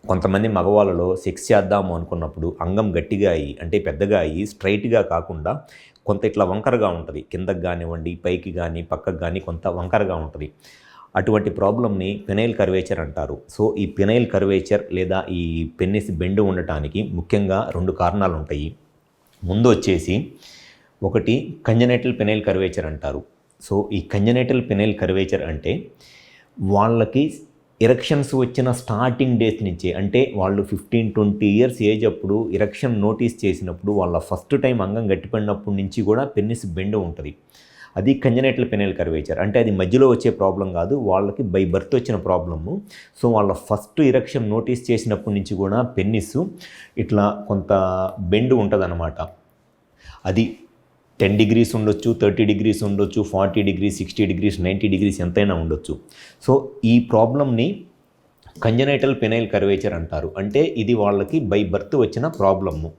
కొంతమంది మగవాళ్ళలో సెక్స్ చేద్దాము అనుకున్నప్పుడు అంగం గట్టిగా అయ్యి అంటే పెద్దగా అయ్యి స్ట్రైట్గా కాకుండా కొంత ఇట్లా వంకరగా ఉంటుంది. కిందకి కానివ్వండి, పైకి కానీ, పక్కకు కానీ కొంత వంకరగా ఉంటుంది. అటువంటి ప్రాబ్లమ్ని పెనైల్ కర్వేచర్ అంటారు. సో ఈ పెనైల్ కర్వేచర్ లేదా ఈ పెన్నిస్ బెండ్ ఉండటానికి ముఖ్యంగా 2 కారణాలు ఉంటాయి. ముందు వచ్చేసి ఒకటి కంజనైటల్ పెనైల్ కర్వేచర్ అంటారు. సో ఈ కంజనైటల్ పెనైల్ కర్వేచర్ అంటే వాళ్ళకి ఎరెక్షన్స్ వచ్చిన స్టార్టింగ్ డేస్ నుంచే, అంటే వాళ్ళు 15-20 ఇయర్స్ ఏజ్ అప్పుడు ఎరెక్షన్ నోటీస్ చేసినప్పుడు వాళ్ళ ఫస్ట్ టైం అంగం గట్టిపడినప్పటి నుంచి కూడా పెన్నిస్ బెండ్ ఉంటుంది. అది కంజనైటల్ పెనైల్ కర్వేచర్. అంటే అది మధ్యలో వచ్చే ప్రాబ్లం కాదు, వాళ్ళకి బై బర్త్ వచ్చిన ప్రాబ్లము. సో వాళ్ళ ఫస్ట్ ఎరెక్షన్ నోటీస్ చేసినప్పటి నుంచి కూడా పెన్నిస్ ఇట్లా కొంత బెండ్ ఉంటుందన్నమాట. అది 10 degrees ఉండొచ్చు, 30 degrees ఉండొచ్చు, 40 degrees, 60 degrees, 90 degrees ఎంతైనా ఉండొచ్చు. సో ఈ ప్రాబ్లమ్ని కంజనైటల్ పెనైల్ కర్వేచర్ అంటారు. అంటే ఇది వాళ్ళకి బై బర్త్ వచ్చిన ప్రాబ్లము.